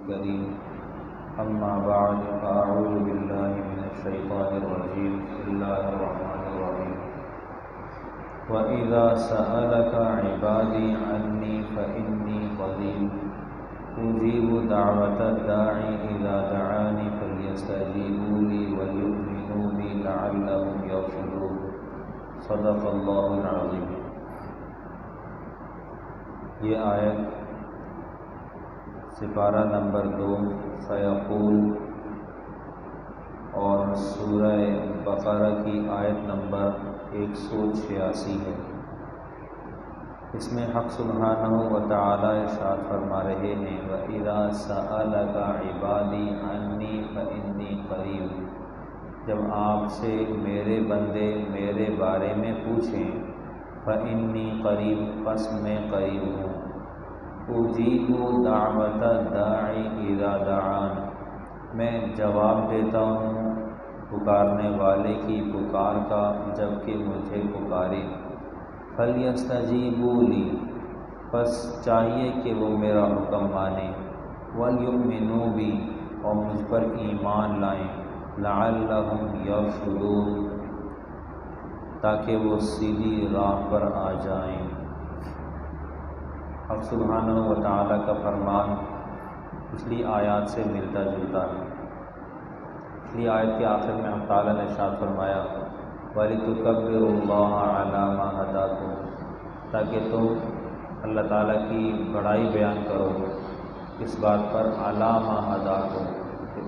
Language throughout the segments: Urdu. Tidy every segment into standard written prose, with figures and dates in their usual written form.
الكريم أما بعد فأعوذ بالله من الشيطان الرجيم بسم الله الرحمن الرحيم وإذا سألك عبادي عني فإني قريب أجيب دعوة الداعي إذا دعاني فليستجيبوا لي وليؤمنوا بي لعلهم يرشدون صدق اللہ العظیم۔ یہ آیت سپارہ نمبر 2 سیقول اور سورہ بقرہ کی آیت نمبر 186 ہے۔ اس میں حق سبحانہ و تعالی ارشاد فرما رہے ہیں وَإِذَا سَأَلَكَ عِبَادِي عَنِّي فَإِنِّي قَرِيبٌ، جب آپ سے میرے بندے میرے بارے میں پوچھیں فَإِنِّي قَرِيب، پس میں قریب ہوں، أُجِيبُ دَعْوَةَ الدَّاعِ إِذَا دَعَانِ، میں جواب دیتا ہوں پکارنے والے کی پکار کا جب کہ مجھے پکارے، فَلْيَسْتَجِيبُوا لِي، پس چاہیے کہ وہ میرا حکم مانیں، وَلْيُؤْمِنُوا بِي، اور مجھ پر ایمان لائیں، لَعَلَّهُمْ يَرْشُدُونَ، تاکہ وہ سیدھی راہ پر آ جائیں۔ حق سبحانہ و تعالیٰ کا فرمان پچھلی آیات سے ملتا جلتا ہے۔ پچھلی آیت کے آخر میں ہم تعالیٰ نے ارشاد فرمایا وَلِتُكَبِّرُوا اللَّهَ عَلَى مَا هَدَاكُمْ، تاکہ تم اللہ تعالیٰ کی بڑائی بیان کرو اس بات پر عَلَى مَا هَدَاكُمْ،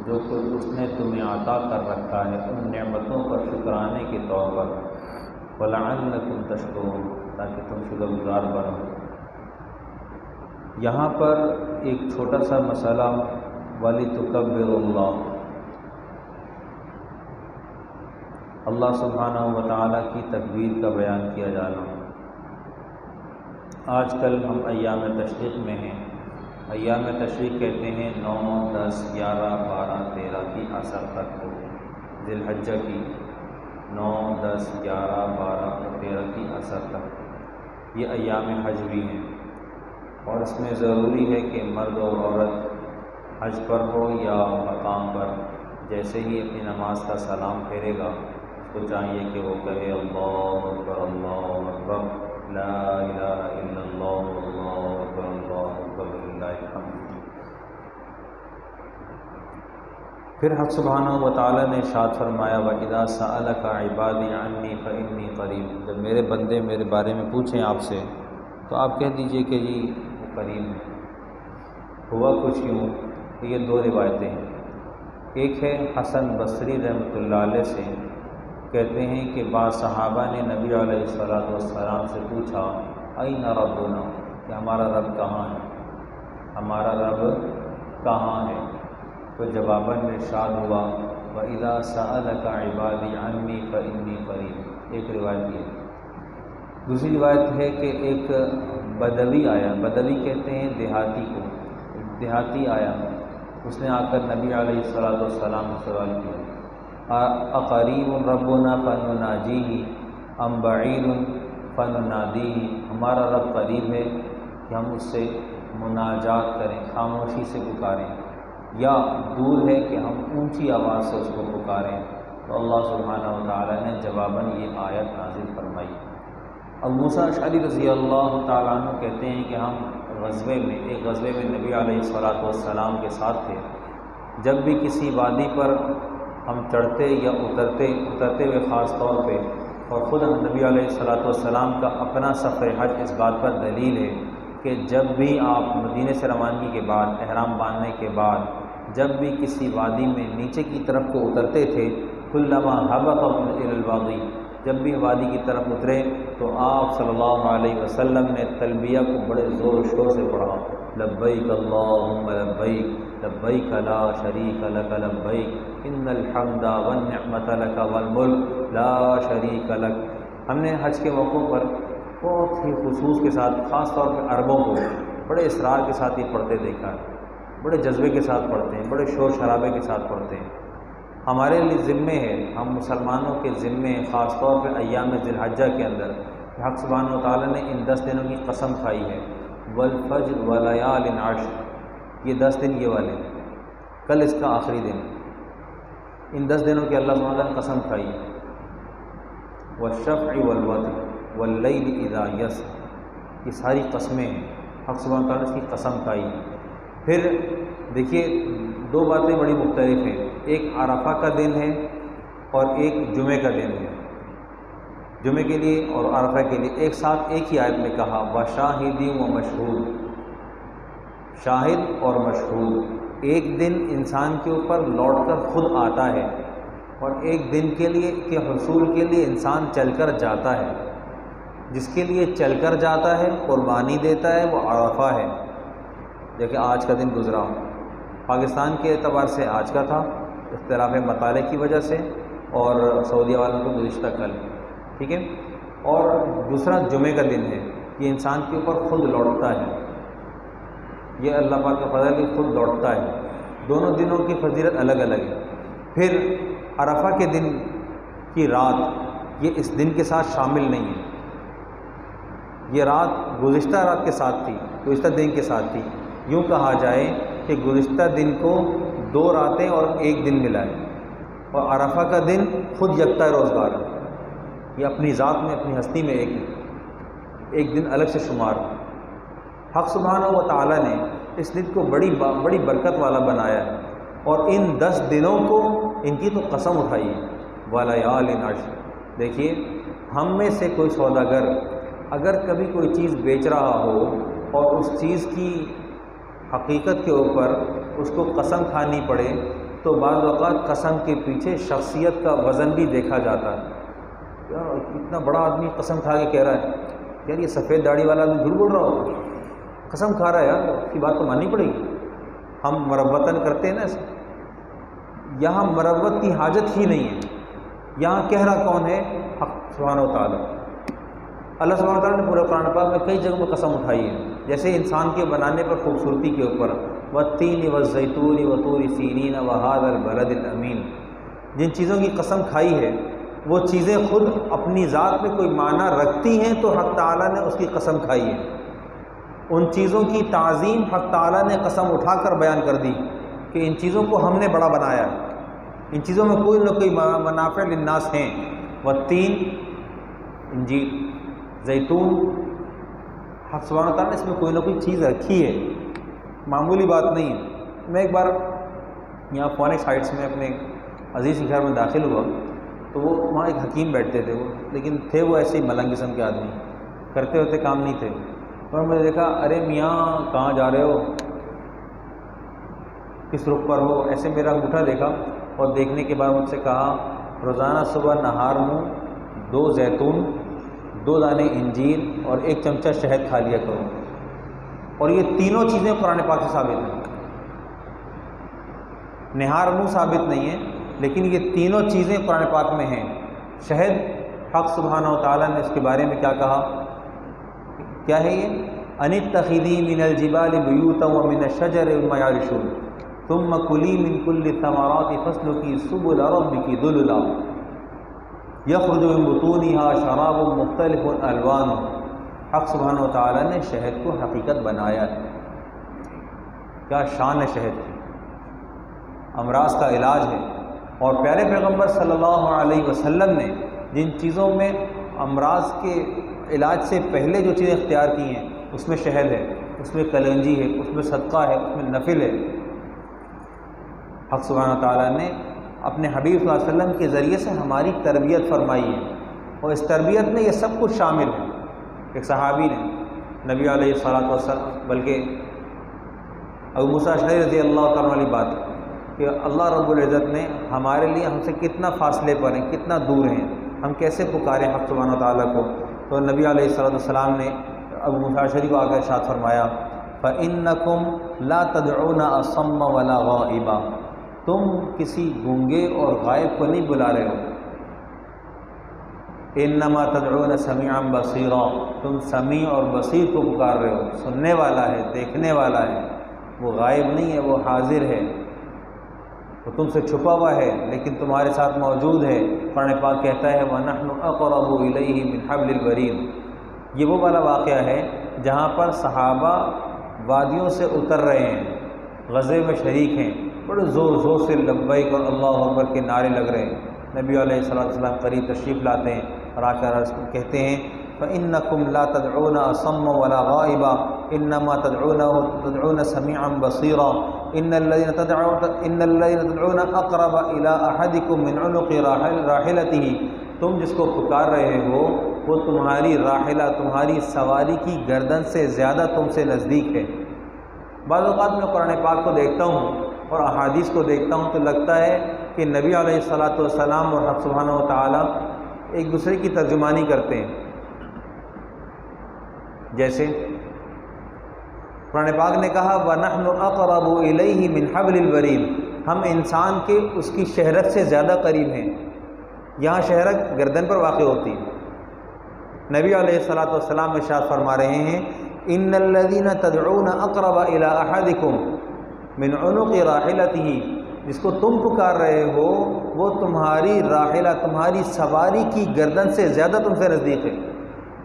جو کچھ اس نے تمہیں عطا کر رکھا ہے ان نعمتوں پر شکرانے کے طور پر، وَلَعَلَّكُمْ تَشْكُرُونَ، تاکہ تم شکر گزار بنو۔ یہاں پر ایک چھوٹا سا مسئلہ وَلِتُكَبِّرُوا اللَّهَ، اللہ سبحانہ و تعالیٰ کی تکبیر کا بیان کیا جانا۔ آج کل ہم ایام تشریق میں ہیں۔ ایام تشریق کہتے ہیں 9، 10، 11، 12، 13 کی عصر تک کو، ذی الحجہ کی 9، 10، 11، 12 اور 13 کی عصر تک، یہ ایام حج بھی ہیں، اور اس میں ضروری ہے کہ مرد اور عورت حج پر ہو یا مقام پر جیسے ہی اپنی نماز کا سلام پھیرے گا اس کو چاہیے کہ وہ کہے اللہ اکبر لا الہ الا اللہ اللہ اکبر وللہ الحمد۔ پھر حق سبحانہ و تعالیٰ نے ارشاد فرمایا وَإِذَا سَأَلَكَ عِبَادِي عَنِّي فَإِنِّي قَرِيب، جب میرے بندے میرے بارے میں پوچھیں آپ سے تو آپ کہہ دیجئے کہ جی وہ قریب ہے۔ ہوا کچھ یوں، یہ 2 روایتیں ہیں۔ ایک ہے حسن بصری رحمۃ اللہ علیہ سے، کہتے ہیں کہ بعض صحابہ نے نبی علیہ السلام سے پوچھا اَیْنَ رَبُّنَا، کہ ہمارا رب کہاں ہے، ہمارا رب کہاں ہے؟ تو جواباً ارشاد ہوا وَإِذَا سَأَلَكَ عِبَادِي عَنِّي فَإِنِّي قَرِيب، ایک روایت یہ۔ دوسری روایت ہے کہ ایک بدوی آیا، بدوی کہتے ہیں دیہاتی کو، دیہاتی آیا، اس نے آ کر نبی علیہ السلام سے سوال کیا اقریب ربنا فنناجیہ ام بعید فننادیہ، ہمارا رب قریب ہے کہ ہم اس سے مناجات کریں، خاموشی سے پکاریں، یا دور ہے کہ ہم اونچی آواز سے اس کو پکاریں؟ تو اللہ سبحانہ و تعالیٰ نے جواباً یہ آیت نازل فرمائی۔ ابو موسیٰ اشعری رضی اللہ تعالیٰ عنہ کہتے ہیں کہ ہم ایک غزوے میں نبی علیہ السلام کے ساتھ تھے۔ جب بھی کسی وادی پر ہم چڑھتے یا اترتے ہوئے خاص طور پہ، اور خود نبی علیہ السلام کا اپنا سفر حج اس بات پر دلیل ہے کہ جب بھی آپ مدینے سے روانگی کے بعد احرام باندھنے کے بعد جب بھی کسی وادی میں نیچے کی طرف کو اترتے تھے کلما ہبط الی الوادی، جب بھی وادی کی طرف اترے تو آپ صلی اللہ علیہ وسلم نے تلبیہ کو بڑے زور و شور سے پڑھا، لبیک اللہم لبیک لبیک لا شریک لک لبیک ان الحمد والنعمت لک والملک لا شریک لک۔ ہم نے حج کے موقعوں پر بہت ہی خصوص کے ساتھ، خاص طور پہ عربوں کو بڑے اصرار کے ساتھ یہ پڑھتے دیکھا ہے، بڑے جذبے کے ساتھ پڑھتے ہیں، بڑے شور شرابے کے ساتھ پڑھتے ہیں۔ ہمارے لیے ذمے ہے، ہم مسلمانوں کے ذمے خاص طور پہ ایام ذی الحجہ کے اندر حق سبحانہ و تعالیٰ نے ان 10 دنوں کی قسم کھائی ہے والفجر ولیال عشر، یہ 10 دن یہ والے، کل اس کا آخری دن، ان 10 دنوں کی اللہ تعالیٰ نے قسم کھائی، والشفع والوتر واللیل اذا یسر، یہ ساری قسمیں ہیں، حق سبحانہ تعالیٰ نے اس کی قسم کھائی۔ پھر دیکھیے 2 باتیں بڑی مختلف ہیں، ایک عرفہ کا دن ہے اور ایک جمعہ کا دن ہے۔ جمعے کے لیے اور عرفہ کے لیے ایک ساتھ ایک ہی آیت میں کہا وشاہد و مشہود، شاہد اور مشہود، ایک دن انسان کے اوپر لوٹ کر خود آتا ہے اور ایک دن کے لیے کے حصول کے لیے انسان چل کر جاتا ہے، جس کے لیے چل کر جاتا ہے قربانی دیتا ہے وہ عرفہ ہے۔ دیکھیں آج کا دن گزرا، پاکستان کے اعتبار سے آج کا تھا، اختلاف مطالعے کی وجہ سے، اور سعودیہ والوں کو گزشتہ کل، ٹھیک ہے۔ اور دوسرا جمعے کا دن ہے، یہ انسان کے اوپر خود لوٹتا ہے، یہ اللہ پاک کا فضل ہے کہ خود لوٹتا ہے۔ دونوں دنوں کی فضیلت الگ الگ ہے۔ پھر عرفہ کے دن کی رات یہ اس دن کے ساتھ شامل نہیں ہے، یہ رات گزشتہ رات کے ساتھ تھی، گزشتہ دن کے ساتھ تھی۔ یوں کہا جائے کہ گزشتہ دن کو 2 راتیں اور 1 دن ملا ہے، اور عرفہ کا دن خود یکتا روزگار ہے، یہ اپنی ذات میں اپنی ہستی میں ایک دن الگ سے شمار۔ حق سبحانہ و تعالیٰ نے اس دن کو بڑی برکت والا بنایا ہے، اور ان 10 دنوں کو ان کی تو قسم اٹھائی ہے، وَلَيَالٍ عَشْرٍ۔ دیکھیے ہم میں سے کوئی سوداگر اگر کبھی کوئی چیز بیچ رہا ہو اور اس چیز کی حقیقت کے اوپر اس کو قسم کھانی پڑے تو بعض اوقات قسم کے پیچھے شخصیت کا وزن بھی دیکھا جاتا ہے۔ یار اتنا بڑا آدمی قسم کھا کے کہہ رہا ہے، یار یہ سفید داڑھی والا آدمی جھوٹ بول رہا ہو، قسم کھا رہا ہے، یار اس کی بات تو ماننی پڑے گی۔ ہم مروتاً کرتے ہیں نا ایسے، یہاں مروت کی حاجت ہی نہیں ہے، یہاں کہہ رہا کون ہے؟ حق سبحانہ و تعالیٰ۔ اللہ سبحانہ و تعالیٰ نے پورے قرآن پاک میں کئی جگہوں میں قسم اٹھائی ہے، جیسے انسان کے بنانے پر خوبصورتی کے اوپر والتین والزیتون وطور سینین وہذا البلد الامین، جن چیزوں کی قسم کھائی ہے وہ چیزیں خود اپنی ذات میں کوئی معنی رکھتی ہیں تو حق تعالیٰ نے اس کی قسم کھائی ہے۔ ان چیزوں کی تعظیم حق تعالیٰ نے قسم اٹھا کر بیان کر دی کہ ان چیزوں کو ہم نے بڑا بنایا ہے، ان چیزوں میں کوئی نہ کوئی منافع للناس ہیں۔ والتین، انجیل، زیتون، حق سبحانہ تعالیٰ نے اس میں کوئی نہ کوئی چیز رکھی ہے، معمولی بات نہیں ہے۔ میں ایک بار یہاں فونکس ہائٹس میں اپنے عزیز کے گھر میں داخل ہوا تو وہ وہاں ایک حکیم بیٹھتے تھے، وہ لیکن تھے وہ ایسے ہی ملنگ قسم کے آدمی، کرتے ہوتے کام نہیں تھے۔ اور میں نے دیکھا ارے میاں کہاں جا رہے ہو، کس رخ پر ہو، ایسے میرا انگوٹھا دیکھا اور دیکھنے کے بعد مجھ سے کہا روزانہ صبح نہار میں 2 زیتون، 2 دانے انجیر اور 1 چمچہ شہد کھا لیا کرو۔ اور یہ تینوں چیزیں قرآن پاک سے ثابت ہیں، نہار منہ ثابت نہیں ہے لیکن یہ تینوں چیزیں قرآن پاک میں ہیں۔ شہد حق سبحانہ و تعالیٰ نے اس کے بارے میں کیا کہا، کیا ہے یہ؟ ان اتخذی من الجبال بیوتا ومن الشجر ما یعرشون ثم کلی من کل الثمرات فاسلکی سبل ربک ذللا یخرج من بطونها شراب مختلف الوان۔ حق سبحانہ و تعالیٰ نے شہد کو حقیقت بنایا ہے، کیا شان ہے شہد کی، امراض کا علاج ہے۔ اور پیارے پیغمبر صلی اللہ علیہ وسلم نے جن چیزوں میں امراض کے علاج سے پہلے جو چیزیں اختیار کی ہیں اس میں شہد ہے، اس میں کلنجی ہے، اس میں صدقہ ہے، اس میں نفل ہے۔ حق سبحانہ تعالیٰ نے اپنے حبیب صلی اللہ علیہ وسلم کے ذریعے سے ہماری تربیت فرمائی ہے، اور اس تربیت میں یہ سب کچھ شامل ہے۔ ایک صحابی نے نبی علیہ الصلوۃ والسلام، بلکہ ابو موسیٰ اشعری رضی اللہ تعالیٰ عنہ والی بات کہ اللہ رب العزت نے ہمارے لیے ہم سے کتنا فاصلے پر ہیں، کتنا دور ہیں، ہم کیسے پکاریں حق سبحانہ تعالیٰ کو۔ تو نبی علیہ الصلوۃ والسلام نے ابو موسیٰ اشعری کو آگے ارشاد فرمایا فَإِنَّكُمْ لَا تَدْعُونَ أَصَمَّ وَلَا غَائِبًا، تم کسی گونگے اور غائب کو نہیں بلا رہے ہو، انما تدعون سمیعا بصیرا، تم سمیع اور بصیر کو پکار رہے ہو، سننے والا ہے، دیکھنے والا ہے، وہ غائب نہیں ہے، وہ حاضر ہے، وہ تم سے چھپا ہوا ہے لیکن تمہارے ساتھ موجود ہے۔ قرآن پاک کہتا ہے وَنَحْنُ أَقْرَبُ إِلَيْهِ مِنْ حَبْلِ الْوَرِيدِ، یہ وہ والا واقعہ ہے جہاں پر صحابہ وادیوں سے اتر رہے ہیں غزوے میں شریک ہیں، بڑے زور زور سے لبیک اور اللہ اکبر کے نعرے لگ رہے ہیں۔ نبی علیہ السلام قریب تشریف لاتے ہیں اور آ کر کہتے ہیں فَإِنَّكُمْ لَا تَدْعُونَ أَصَمَّ وَلَا غَائِبًا إِنَّمَا تَدْعُونَ سَمِيعًا بَصِيرًا إِنَّ الَّذِينَ تَدْعُونَ أَقْرَبَ إِلَىٰ أَحَدِكُم مِّنْ عُنُقِ رَاحِلَتِهِ، تم جس کو پکار رہے ہو وہ تمہاری راحلہ، تمہاری سواری کی گردن سے زیادہ تم سے نزدیک ہے۔ بعض اوقات میں قرآن پاک کو دیکھتا ہوں اور احادیث کو دیکھتا ہوں تو لگتا ہے کہ نبی علیہ الصلاۃ والسلام اور حق سبحانہ و تعالیٰ ایک دوسرے کی ترجمانی کرتے ہیں۔ جیسے قرآن پاک نے کہا وَنَحْنُ أَقْرَبُ إِلَيْهِ مِنْ حَبْلِ الْوَرِيدِ، ہم انسان کے اس کی شہرت سے زیادہ قریب ہیں۔ یہاں شہرت گردن پر واقع ہوتی ہے۔ نبی علیہ الصلاۃ والسلام ارشاد فرما رہے ہیں ان الذین تدعون اقرب الی احدکم من عنق راحلته، جس کو تم پکار رہے ہو وہ تمہاری راحلہ، تمہاری سواری کی گردن سے زیادہ تم سے نزدیک ہے،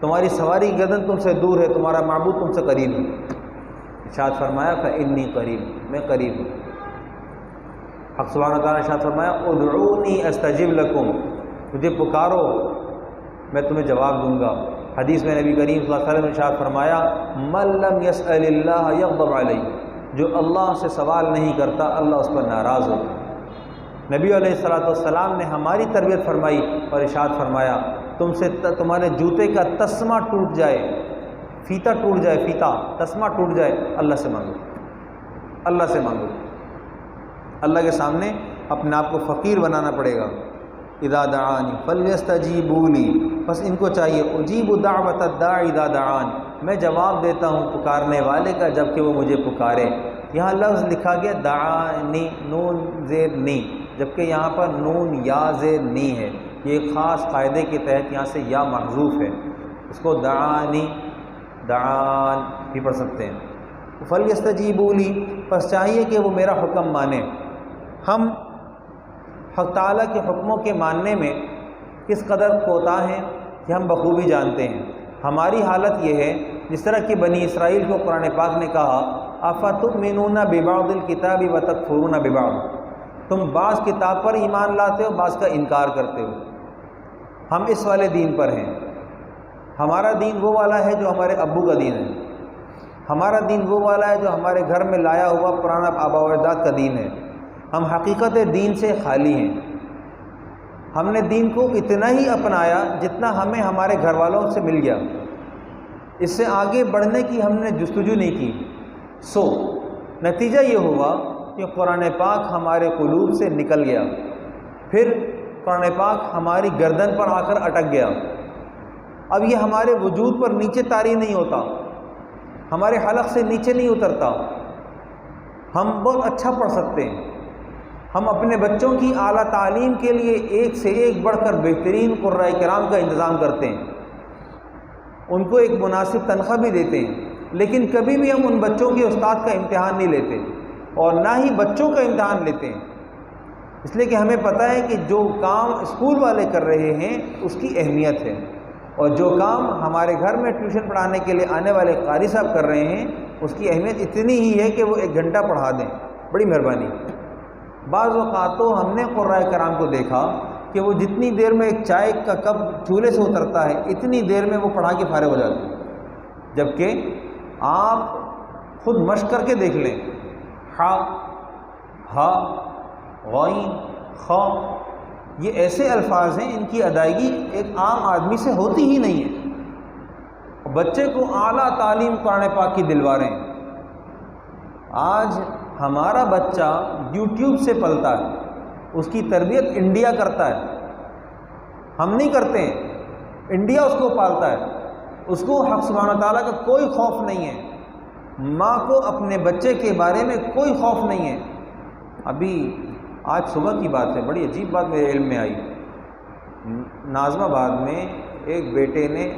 تمہاری سواری کی گردن تم سے دور ہے، تمہارا معبود تم سے قریب ہے۔ ارشاد فرمایا فإنی قریب، میں قریب ہوں۔ حق سبحانہ تعالیٰ نے ارشاد فرمایا ادعونی استجب لکم، مجھے پکارو میں تمہیں جواب دوں گا۔ حدیث میں نبی کریم صلی اللہ علیہ وسلم نے ارشاد فرمایا من لم يسأل اللہ یغضب علیہ، جو اللہ سے سوال نہیں کرتا اللہ اس پر ناراض ہوتا ہے۔ نبی علیہ الصلوۃ والسلام نے ہماری تربیت فرمائی اور ارشاد فرمایا تم سے تمہارے جوتے کا تسمہ ٹوٹ جائے، فیتہ ٹوٹ جائے، فیتہ تسمہ ٹوٹ جائے، اللہ سے مانگو، اللہ سے مانگو۔ اللہ کے سامنے اپنے آپ کو فقیر بنانا پڑے گا۔ اذا دعانی فلیستجیبوا لی، بس ان کو چاہیے اجیب دعوت الداع اذا دعان، میں جواب دیتا ہوں پکارنے والے کا جب کہ وہ مجھے پکارے۔ یہاں لفظ لکھا گیا دعانی، نون زیر نی، جبکہ یہاں پر نون یا زیر نی ہے۔ یہ ایک خاص قاعدے کے تحت یہاں سے یا محذوف ہے، اس کو دعانی دعان بھی پڑھ سکتے ہیں۔ فلیستجیبوا لی، پس چاہیے کہ وہ میرا حکم مانے۔ ہم حق تعالیٰ کے حکموں کے ماننے میں کس قدر کوتاہ ہیں کہ ہم بخوبی جانتے ہیں۔ ہماری حالت یہ ہے جس طرح کہ بنی اسرائیل کو قرآن پاک نے کہا افتؤمنون ببعض الکتاب وتکفرون ببعض، تم بعض کتاب پر ایمان لاتے ہو، بعض کا انکار کرتے ہو۔ ہم اس والے دین پر ہیں۔ ہمارا دین وہ والا ہے جو ہمارے ابو کا دین ہے، ہمارا دین وہ والا ہے جو ہمارے گھر میں لایا ہوا پرانا آباء و اجداد کا دین ہے۔ ہم حقیقت دین سے خالی ہیں۔ ہم نے دین کو اتنا ہی اپنایا جتنا ہمیں ہمارے گھر والوں سے مل گیا، اس سے آگے بڑھنے کی ہم نے جستجو نہیں کی۔ نتیجہ یہ ہوا کہ قرآن پاک ہمارے قلوب سے نکل گیا، پھر قرآن پاک ہماری گردن پر آ کر اٹک گیا۔ اب یہ ہمارے وجود پر نیچے طاری نہیں ہوتا، ہمارے حلق سے نیچے نہیں اترتا۔ ہم بہت اچھا پڑھ سکتے ہیں، ہم اپنے بچوں کی اعلیٰ تعلیم کے لیے ایک سے ایک بڑھ کر بہترین قرۂ کرام کا انتظام کرتے ہیں، ان کو ایک مناسب تنخواہ بھی دیتے ہیں، لیکن کبھی بھی ہم ان بچوں کے استاد کا امتحان نہیں لیتے اور نہ ہی بچوں کا امتحان لیتے ہیں، اس لیے کہ ہمیں پتہ ہے کہ جو کام اسکول والے کر رہے ہیں اس کی اہمیت ہے، اور جو کام ہمارے گھر میں ٹیوشن پڑھانے کے لیے آنے والے قاری صاحب کر رہے ہیں اس کی اہمیت اتنی ہی ہے کہ وہ 1 گھنٹہ پڑھا دیں، بڑی مہربانی۔ بعض اوقات تو ہم نے قرآء کرام کو دیکھا کہ وہ جتنی دیر میں ایک چائے کا کپ چولہے سے اترتا ہے اتنی دیر میں وہ پڑھا کے فارغ ہو جاتے ہیں، جبکہ آپ خود مشق کر کے دیکھ لیں، ہا ہا غین خا، یہ ایسے الفاظ ہیں ان کی ادائیگی ایک عام آدمی سے ہوتی ہی نہیں ہے۔ بچے کو اعلیٰ تعلیم قرآن پاک کی دلوا رہے ہیں۔ آج ہمارا بچہ یوٹیوب سے پلتا ہے، اس کی تربیت انڈیا کرتا ہے، ہم نہیں کرتے ہیں، انڈیا اس کو پالتا ہے، اس کو حق سبحانہ تعالیٰ کا کوئی خوف نہیں ہے، ماں کو اپنے بچے کے بارے میں کوئی خوف نہیں ہے۔ ابھی آج صبح کی بات ہے، بڑی عجیب بات میرے علم میں آئی۔ ناظم آباد میں ایک بیٹے نے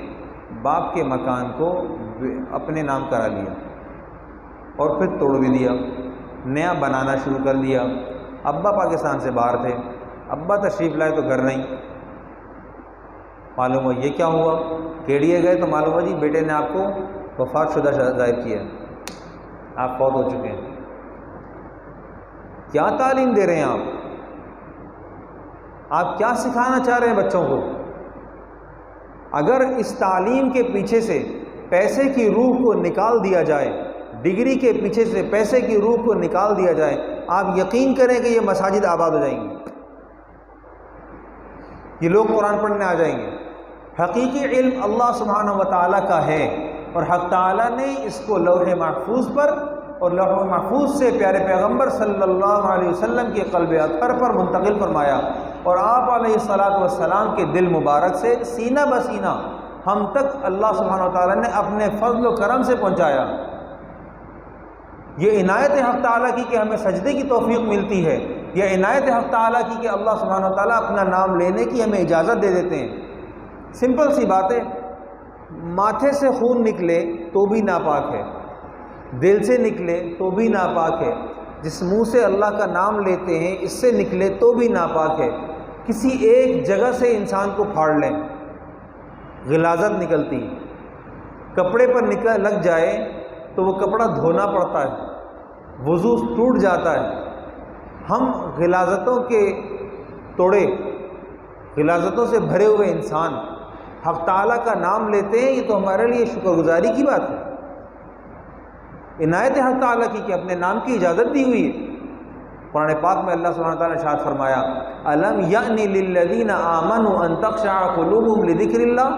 باپ کے مکان کو اپنے نام کرا لیا اور پھر توڑ بھی دیا، نیا بنانا شروع کر دیا۔ ابا پاکستان سے باہر تھے، ابا تشریف لائے تو گھر نہیں، معلوم ہوا یہ کیا ہوا، کیڑیے گئے تو معلوم ہوا جی بیٹے نے آپ کو وفات شدہ ظاہر کیا، آپ فوت ہو چکے ہیں۔ کیا تعلیم دے رہے ہیں آپ کیا سکھانا چاہ رہے ہیں بچوں کو؟ اگر اس تعلیم کے پیچھے سے پیسے کی روح کو نکال دیا جائے، ڈگری کے پیچھے سے پیسے کی روح کو نکال دیا جائے، آپ یقین کریں کہ یہ مساجد آباد ہو جائیں گی، یہ لوگ قرآن پڑھنے آ جائیں گے۔ حقیقی علم اللہ سبحانہ و تعالیٰ کا ہے، اور حق تعالیٰ نے اس کو لوح محفوظ پر اور لوح محفوظ سے پیارے پیغمبر صلی اللہ علیہ وسلم کے قلب اطہر پر منتقل فرمایا، اور آپ علیہ الصلاۃ والسلام کے دل مبارک سے سینہ بسینہ ہم تک اللہ سبحانہ و تعالیٰ نے اپنے فضل و کرم سے پہنچایا۔ یہ عنایت حق تعالیٰ کی کہ ہمیں سجدے کی توفیق ملتی ہے، یہ عنایت حق تعالیٰ کی کہ اللہ سبحانہ و تعالیٰ اپنا نام لینے کی ہمیں اجازت دے دیتے ہیں۔ سمپل سی بات ہے، ماتھے سے خون نکلے تو بھی ناپاک ہے، دل سے نکلے تو بھی ناپاک ہے، جس منہ سے اللہ کا نام لیتے ہیں اس سے نکلے تو بھی ناپاک ہے۔ کسی ایک جگہ سے انسان کو پھاڑ لیں، غلاظت نکلتی، کپڑے پر لگ جائے تو وہ کپڑا دھونا پڑتا ہے، وضو ٹوٹ جاتا ہے۔ ہم غلاظتوں کے توڑے، غلاظتوں سے بھرے ہوئے انسان حق تعالیٰ کا نام لیتے ہیں، یہ تو ہمارے لیے شکر گزاری کی بات ہے، عنایت حق تعالیٰ کی کہ اپنے نام کی اجازت دی ہوئی ہے۔ قرآن پاک میں اللہ سبحانہ وتعالیٰ نے ارشاد فرمایا، الم یأنی للذین آمنوا ان تخشع قلوبهم لذکر اللہ،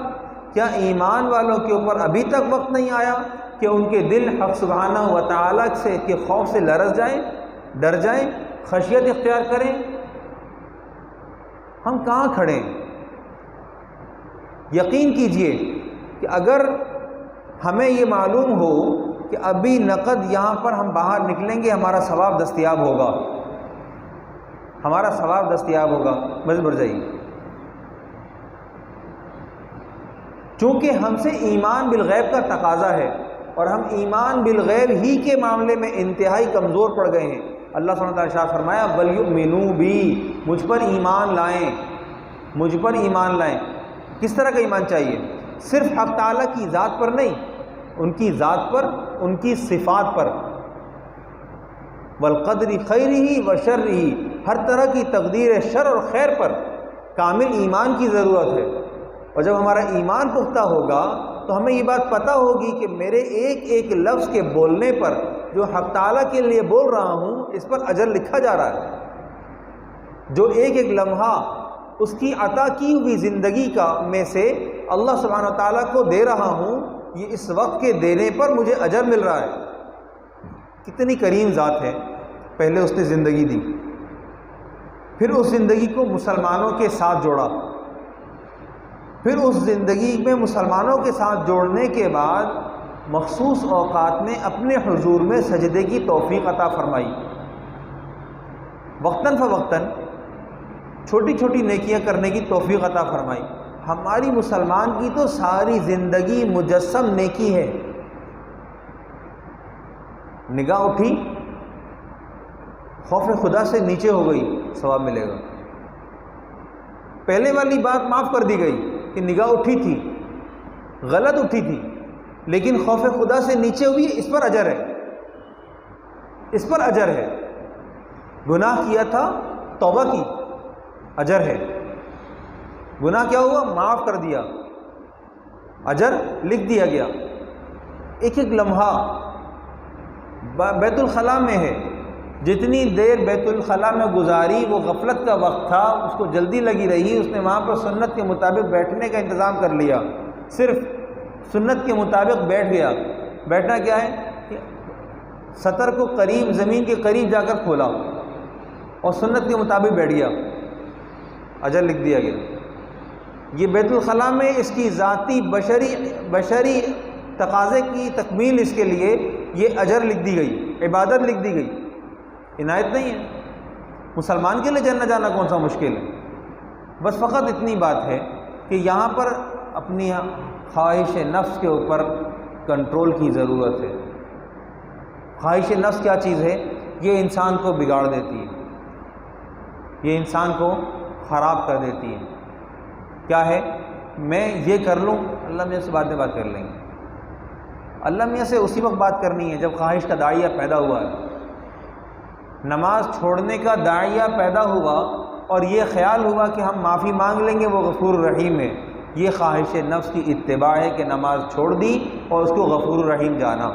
کیا ایمان والوں کے اوپر ابھی تک وقت نہیں آیا کہ ان کے دل حق سبحانہ و تعالیٰ سے کے خوف سے لرز جائیں، ڈر جائیں، خشیت اختیار کریں؟ ہم کہاں کھڑے ہیں؟ یقین کیجئے کہ اگر ہمیں یہ معلوم ہو کہ ابھی نقد یہاں پر ہم باہر نکلیں گے ہمارا ثواب دستیاب ہوگا، ہمارا ثواب دستیاب ہوگا، بس بڑھ جائیے۔ چونکہ ہم سے ایمان بالغیب کا تقاضا ہے، اور ہم ایمان بالغیب ہی کے معاملے میں انتہائی کمزور پڑ گئے ہیں۔ اللہ سبحانہ وتعالیٰ نے ارشاد فرمایا، وَلْيُؤْمِنُوا بِي، مجھ پر ایمان لائیں، مجھ پر ایمان لائیں۔ کس طرح کا ایمان چاہیے؟ صرف حق تعالیٰ کی ذات پر نہیں، ان کی ذات پر، ان کی صفات پر، والقدر خیرہ وشرہ، ہر طرح کی تقدیر شر اور خیر پر کامل ایمان کی ضرورت ہے۔ اور جب ہمارا ایمان پختہ ہوگا تو ہمیں یہ بات پتہ ہوگی کہ میرے ایک ایک لفظ کے بولنے پر جو حق تعالیٰ کے لیے بول رہا ہوں اس پر اجر لکھا جا رہا ہے، جو ایک ایک لمحہ اس کی عطا کی ہوئی زندگی کا میں سے اللہ سبحانہ و تعالیٰ کو دے رہا ہوں، یہ اس وقت کے دینے پر مجھے اجر مل رہا ہے۔ کتنی کریم ذات ہے، پہلے اس نے زندگی دی، پھر اس زندگی کو مسلمانوں کے ساتھ جوڑا، پھر اس زندگی میں مسلمانوں کے ساتھ جوڑنے کے بعد مخصوص اوقات میں اپنے حضور میں سجدے کی توفیق عطا فرمائی، وقتاً فوقتاً چھوٹی چھوٹی نیکیاں کرنے کی توفیق عطا فرمائی۔ ہماری مسلمان کی تو ساری زندگی مجسم نیکی ہے، نگاہ اٹھی خوف خدا سے نیچے ہو گئی، ثواب ملے گا۔ پہلے والی بات معاف کر دی گئی کہ نگاہ اٹھی تھی، غلط اٹھی تھی، لیکن خوف خدا سے نیچے ہوئی، اس پر اجر ہے، اس پر اجر ہے۔ گناہ کیا تھا، توبہ کی، اجر ہے۔ گناہ کیا ہوا؟ معاف کر دیا، اجر لکھ دیا گیا۔ ایک ایک لمحہ بیت الخلاء میں ہے، جتنی دیر بیت الخلاء میں گزاری وہ غفلت کا وقت تھا، اس کو جلدی لگی رہی، اس نے وہاں پر سنت کے مطابق بیٹھنے کا انتظام کر لیا، صرف سنت کے مطابق بیٹھ گیا۔ بیٹھنا کیا ہے کہ سطر کو قریب، زمین کے قریب جا کر کھولا اور سنت کے مطابق بیٹھ گیا، اجر لکھ دیا گیا۔ یہ بیت الخلاء میں اس کی ذاتی بشری تقاضے کی تکمیل، اس کے لیے یہ اجر لکھ دی گئی، عبادت لکھ دی گئی، عنایت نہیں ہے۔ مسلمان کے لیے جنت جانا کون سا مشکل ہے؟ بس فقط اتنی بات ہے کہ یہاں پر اپنی خواہش نفس کے اوپر کنٹرول کی ضرورت ہے۔ خواہش نفس کیا چیز ہے؟ یہ انسان کو بگاڑ دیتی ہے، یہ انسان کو خراب کر دیتی ہے۔ کیا ہے؟ میں یہ کر لوں، اللہ میاں سے بعد میں بات کر لیں گے۔ اللہ میاں سے اسی وقت بات کرنی ہے جب خواہش کا داعیہ پیدا ہوا ہے۔ نماز چھوڑنے کا داعیہ پیدا ہوا اور یہ خیال ہوا کہ ہم معافی مانگ لیں گے، وہ غفور الرحیم ہے، یہ خواہش نفس کی اتباع ہے کہ نماز چھوڑ دی اور اس کو غفور الرحیم جانا،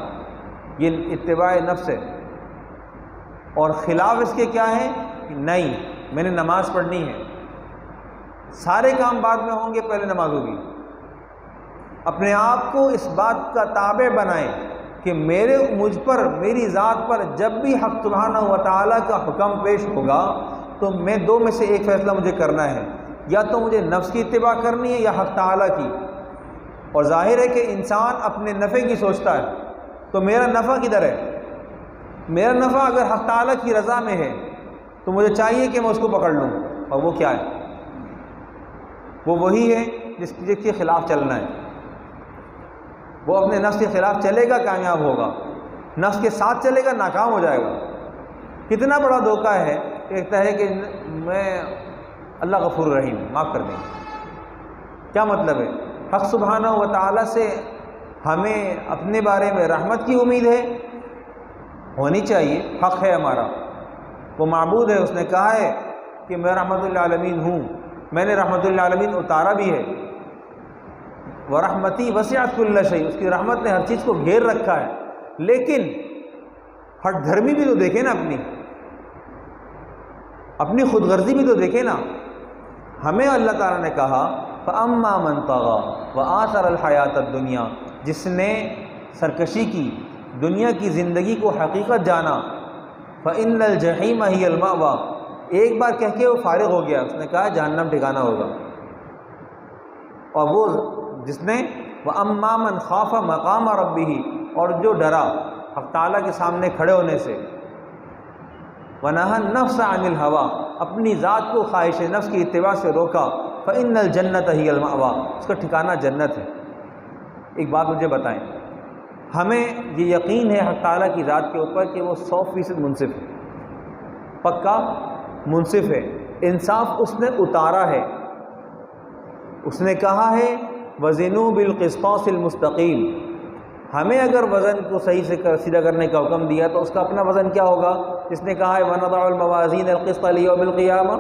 یہ اتباع نفس ہے۔ اور خلاف اس کے کیا ہے کہ نہیں، میں نے نماز پڑھنی ہے، سارے کام بعد میں ہوں گے، پہلے نماز ہوگی۔ اپنے آپ کو اس بات کا تابع بنائیں کہ مجھ پر، میری ذات پر جب بھی حق سبحانہ و تعالیٰ کا حکم پیش ہوگا تو میں دو میں سے ایک فیصلہ مجھے کرنا ہے، یا تو مجھے نفس کی اتباع کرنی ہے یا حق تعالیٰ کی۔ اور ظاہر ہے کہ انسان اپنے نفع کی سوچتا ہے، تو میرا نفع کدھر ہے؟ میرا نفع اگر حق تعالیٰ کی رضا میں ہے تو مجھے چاہیے کہ میں اس کو پکڑ لوں، اور وہ کیا ہے؟ وہ وہی ہے جس کے خلاف چلنا ہے۔ وہ اپنے نفس کے خلاف چلے گا کامیاب ہوگا، نفس کے ساتھ چلے گا ناکام ہو جائے گا۔ کتنا بڑا دھوکہ ہے، کہتا ہے کہ میں اللہ غفور رحیم، معاف کر دیں۔ کیا مطلب ہے؟ حق سبحانہ و تعالیٰ سے ہمیں اپنے بارے میں رحمت کی امید ہے، ہونی چاہیے، حق ہے ہمارا، وہ معبود ہے، اس نے کہا ہے کہ میں رحمت للعالمین ہوں، میں نے رحمت للعالمین اتارا بھی ہے۔ وَرَحْمَتِي وَسِعَتْ كُلَّ شَيْءٍ، اس کی رحمت نے ہر چیز کو گھیر رکھا ہے۔ لیکن ہٹ دھرمی بھی تو دیکھیں نا، اپنی خود غرضی بھی تو دیکھیں نا۔ ہمیں اللہ تعالیٰ نے کہا فَأَمَّا مَنْ طَغَىٰ وَآثَرَ الْحَيَاةَ الدُّنْيَا، جس نے سرکشی کی، دنیا کی زندگی کو حقیقت جانا، فَإِنَّ الْجَحِيمَ هِيَ الْمَأْوَىٰ، ایک بار کہہ کے وہ فارغ ہو گیا، اس نے کہا جہنم ٹھکانہ ہوگا۔ اور وہ جس نے وَأَمَّا مَنْ خَافَ مَقَامَ رَبِّهِ، اور جو ڈرا حق تعالیٰ کے سامنے کھڑے ہونے سے، وَنَهَى النَّفْسَ عَنِ الْهَوَىٰ، اپنی ذات کو خواہش نفس کی اتباع سے روکا، فَإِنَّ الْجَنَّةَ هِيَ الْمَأْوَىٰ، اس کا ٹھکانہ جنت ہے۔ ایک بات مجھے بتائیں، ہمیں یہ یقین ہے حق تعالیٰ کی ذات کے اوپر کہ وہ 100% منصف ہے، پکا منصف ہے، انصاف اس نے اتارا ہے۔ اس نے کہا ہے وَزِنُوا بِالْقِسْطَاسِ الْمُسْتَقِيمِ، ہمیں اگر وزن کو صحیح سے سیدھا کرنے کا حکم دیا تو اس کا اپنا وزن کیا ہوگا؟ جس نے کہا ہے وَنَضَعُ الْمَوَازِينَ الْقِسْطَ لِيَوْمِ الْقِيَامَةِ،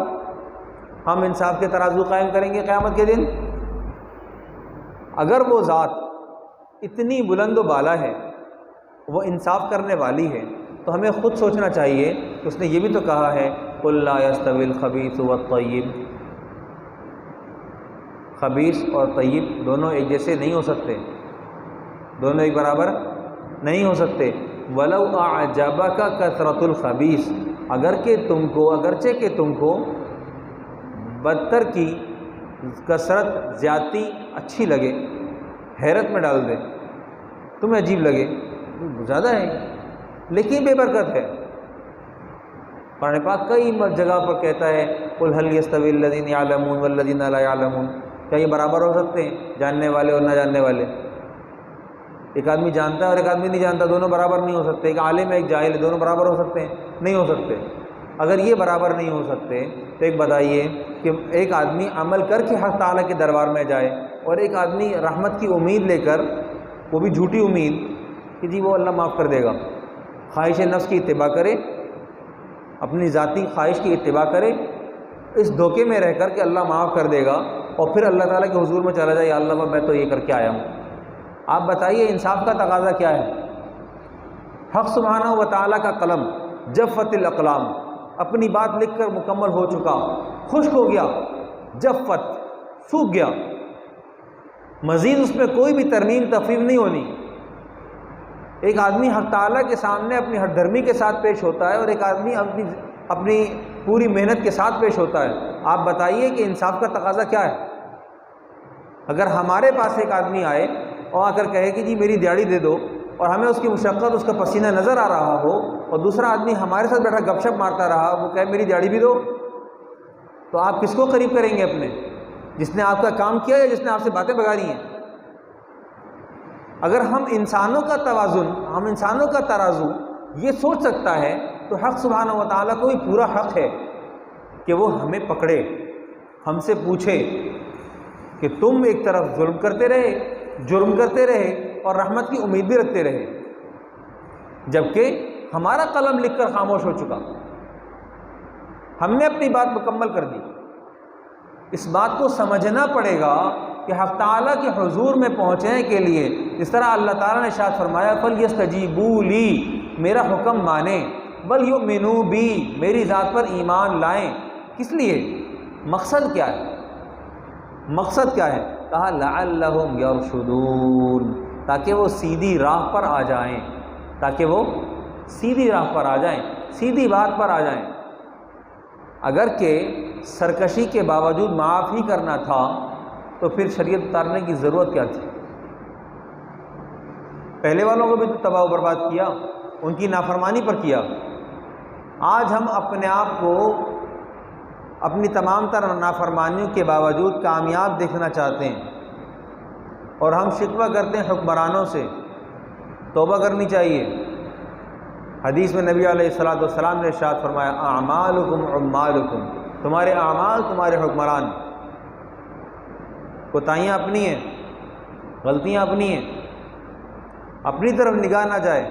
ہم انصاف کے ترازو قائم کریں گے قیامت کے دن۔ اگر وہ ذات اتنی بلند و بالا ہے، وہ انصاف کرنے والی ہے، تو ہمیں خود سوچنا چاہیے کہ اس نے یہ بھی تو کہا ہے قُلْ لَا يَسْتَوِي الْخَبِيثُ وَالطَّيِّبُ، خبیث اور طیب دونوں ایک جیسے نہیں ہو سکتے، دونوں ایک برابر نہیں ہو سکتے۔ وَلَوْ أَعْجَبَكَ كَثْرَةُ الْخَبِيثِ، اگرچہ کہ تم کو بدتر کی کثرت، زیادتی اچھی لگے، حیرت میں ڈال دے، تمہیں عجیب لگے، زیادہ ہے لیکن بے برکت ہے۔ قرآن پاک کئی جگہ پر کہتا ہے قُلْ هَلْ يَسْتَوِي الَّذِينَ يَعْلَمُونَ وَالَّذِينَ لَا يَعْلَمُونَ، کیا یہ برابر ہو سکتے ہیں جاننے والے اور نہ جاننے والے؟ ایک آدمی جانتا ہے اور ایک آدمی نہیں جانتا، دونوں برابر نہیں ہو سکتے۔ ایک عالم ہے ایک جاہل ہے، دونوں برابر ہو سکتے ہیں؟ نہیں ہو سکتے۔ اگر یہ برابر نہیں ہو سکتے تو ایک بتائیے کہ ایک آدمی عمل کر کے حق تعالیٰ کے دربار میں جائے اور ایک آدمی رحمت کی امید لے کر، وہ بھی جھوٹی امید کہ جی وہ اللہ معاف کر دے گا، خواہش نفس کی اتباع کرے، اپنی ذاتی خواہش کی اتباع کرے، اس دھوکے میں رہ کر کہ اللہ معاف کر دے گا، اور پھر اللہ تعالیٰ کے حضور میں چلا جائے یا اللہ میں تو یہ کر کے آیا ہوں۔ آپ بتائیے انصاف کا تقاضا کیا ہے؟ حق سبحانہ و تعالیٰ کا قلم جفت الاقلام، اپنی بات لکھ کر مکمل ہو چکا، خشک ہو گیا، جفت، سوکھ گیا، مزید اس میں کوئی بھی ترمیم تفریف نہیں ہونی۔ ایک آدمی حق تعالیٰ کے سامنے اپنی ہٹ دھرمی کے ساتھ پیش ہوتا ہے اور ایک آدمی اپنی پوری محنت کے ساتھ پیش ہوتا ہے۔ آپ بتائیے کہ انصاف کا تقاضا کیا ہے؟ اگر ہمارے پاس ایک آدمی آئے اور آ کر کہے کہ جی میری دیہڑی دے دو، اور ہمیں اس کی مشقت، اس کا پسینہ نظر آ رہا ہو، اور دوسرا آدمی ہمارے ساتھ بیٹھا گپ شپ مارتا رہا، وہ کہے میری دیہڑی بھی دو، تو آپ کس کو قریب کریں گے اپنے؟ جس نے آپ کا کام کیا یا جس نے آپ سے باتیں بگاڑی ہیں؟ اگر ہم انسانوں کا توازن، ہم انسانوں کا ترازو یہ سوچ سکتا ہے تو حق سبحانہ و تعالیٰ کو بھی پورا حق ہے کہ وہ ہمیں پکڑے، ہم سے پوچھے کہ تم ایک طرف ظلم کرتے رہے، جرم کرتے رہے اور رحمت کی امید بھی رکھتے رہے، جبکہ ہمارا قلم لکھ کر خاموش ہو چکا، ہم نے اپنی بات مکمل کر دی۔ اس بات کو سمجھنا پڑے گا کہ حق تعالیٰ کے حضور میں پہنچنے کے لیے جس طرح اللہ تعالیٰ نے ارشاد فرمایا فَلْيَسْتَجِيبُوا لِي، میرا حکم مانیں، وَلْيُؤْمِنُوا بِي، میری ذات پر ایمان لائیں۔ کس لیے؟ مقصد کیا ہے؟ مقصد کیا ہے؟ کہا لَعَلَّهُمْ يَرْشُدُونَ، تاکہ وہ سیدھی راہ پر آ جائیں، تاکہ وہ سیدھی راہ پر آ جائیں، سیدھی بات پر آ جائیں۔ اگر کہ سرکشی کے باوجود معاف ہی کرنا تھا تو پھر شریعت اتارنے کی ضرورت کیا تھی؟ پہلے والوں کو بھی تو تباہ و برباد کیا، ان کی نافرمانی پر کیا۔ آج ہم اپنے آپ کو اپنی تمام تر نافرمانیوں کے باوجود کامیاب دیکھنا چاہتے ہیں، اور ہم شکوہ کرتے ہیں حکمرانوں سے۔ توبہ کرنی چاہیے۔ حدیث میں نبی علیہ السلام نے ارشاد فرمایا اعمالکم عمالکم، تمہارے اعمال تمہارے حکمران۔ کوتاہیاں اپنی ہیں، غلطیاں اپنی ہیں، اپنی طرف نگاہ نہ جائے۔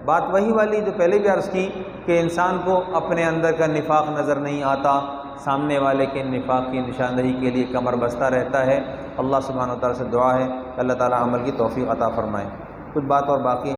بات وہی والی جو پہلے بھی عرض کی کہ انسان کو اپنے اندر کا نفاق نظر نہیں آتا، سامنے والے کے نفاق کی نشاندہی کے لیے کمر بستہ رہتا ہے۔ اللہ سبحانہ و تعالیٰ سے دعا ہے کہ اللہ تعالیٰ عمل کی توفیق عطا فرمائے۔ کچھ بات اور باقی